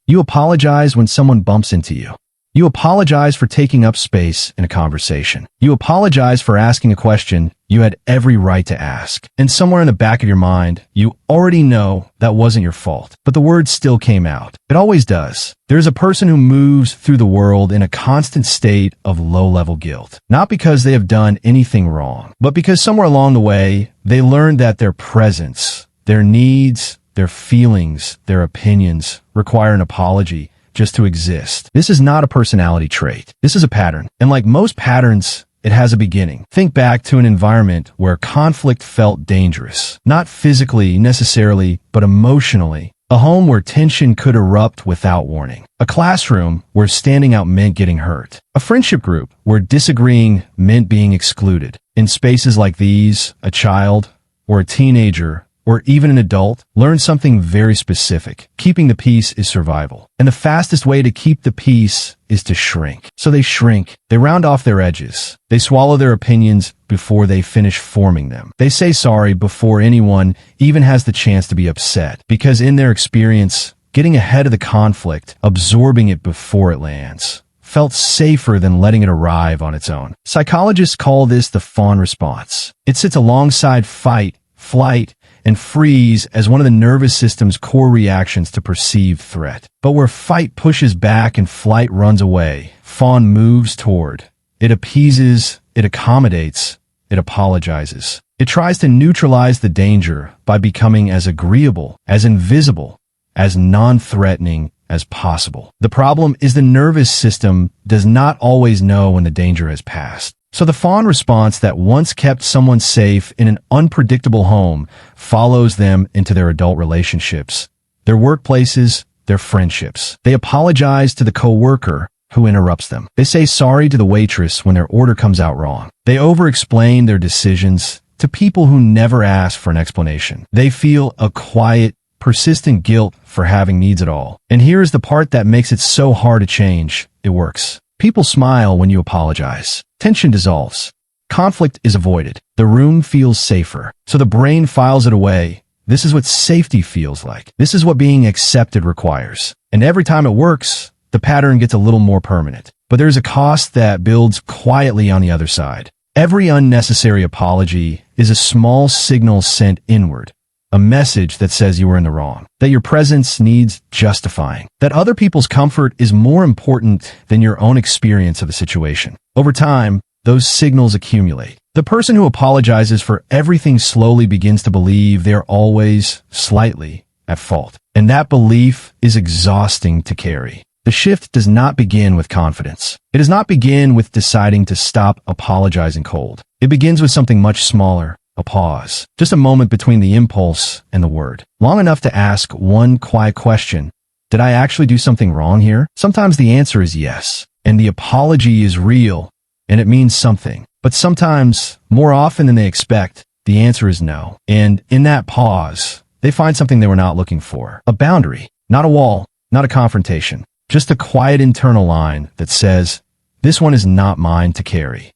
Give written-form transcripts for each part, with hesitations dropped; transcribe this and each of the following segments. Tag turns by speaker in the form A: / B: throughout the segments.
A: You apologize when someone bumps into you. You apologize for taking up space in a conversation. You apologize for asking a question you had every right to ask. And somewhere in the back of your mind, you already know that wasn't your fault. But the word still came out. It always does. There's a person who moves through the world in a constant state of low-level guilt. Not because they have done anything wrong, but because somewhere along the way, they learned that their presence, their needs, their feelings, their opinions require an apology just to exist. This is not a personality trait. This is a pattern. And like most patterns, it has a beginning. Think back to an environment where conflict felt dangerous. Not physically necessarily, but emotionally. A home where tension could erupt without warning. A classroom where standing out meant getting hurt. A friendship group where disagreeing meant being excluded. In spaces like these, a child or a teenager or even an adult, learn something very specific. Keeping the peace is survival. And the fastest way to keep the peace is to shrink. So they shrink. They round off their edges. They swallow their opinions before they finish forming them. They say sorry before anyone even has the chance to be upset. Because in their experience, getting ahead of the conflict, absorbing it before it lands, felt safer than letting it arrive on its own. Psychologists call this the fawn response. It sits alongside fight, flight, and freeze as one of the nervous system's core reactions to perceived threat. But where fight pushes back and flight runs away, fawn moves toward. It appeases, it accommodates, it apologizes. It tries to neutralize the danger by becoming as agreeable, as invisible, as non-threatening as possible. The problem is the nervous system does not always know when the danger has passed. So the fawn response that once kept someone safe in an unpredictable home follows them into their adult relationships, their workplaces, their friendships. They apologize to the coworker who interrupts them. They say sorry to the waitress when their order comes out wrong. They over-explain their decisions to people who never ask for an explanation. They feel a quiet, persistent guilt for having needs at all. And here is the part that makes it so hard to change. It works. People smile when you apologize. Tension dissolves. Conflict is avoided. The room feels safer. So the brain files it away. This is what safety feels like. This is what being accepted requires. And every time it works, the pattern gets a little more permanent. But there's a cost that builds quietly on the other side. Every unnecessary apology is a small signal sent inward. A message that says you were in the wrong, that your presence needs justifying, that other people's comfort is more important than your own experience of the situation. Over time, those signals accumulate. The person who apologizes for everything slowly begins to believe they're always, slightly, at fault. And that belief is exhausting to carry. The shift does not begin with confidence. It does not begin with deciding to stop apologizing cold. It begins with something much smaller. A pause. Just a moment between the impulse and the word. Long enough to ask one quiet question. Did I actually do something wrong here? Sometimes the answer is yes. And the apology is real. And it means something. But sometimes, more often than they expect, the answer is no. And in that pause, they find something they were not looking for. A boundary. Not a wall. Not a confrontation. Just a quiet internal line that says, this one is not mine to carry.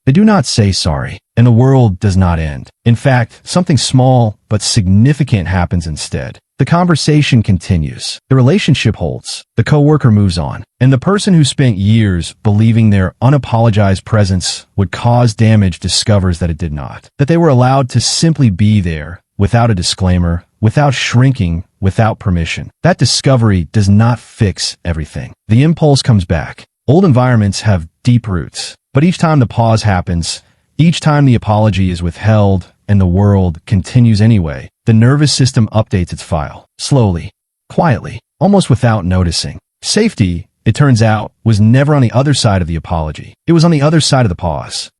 A: They do not say sorry, and the world does not end. In fact, something small but significant happens instead. The conversation continues. The relationship holds. The coworker moves on. And the person who spent years believing their unapologized presence would cause damage discovers that it did not. That they were allowed to simply be there, without a disclaimer, without shrinking, without permission. That discovery does not fix everything. The impulse comes back. Old environments have deep roots. But each time the pause happens, each time the apology is withheld and the world continues anyway, the nervous system updates its file. Slowly, quietly, almost without noticing. Safety, it turns out, was never on the other side of the apology. It was on the other side of the pause.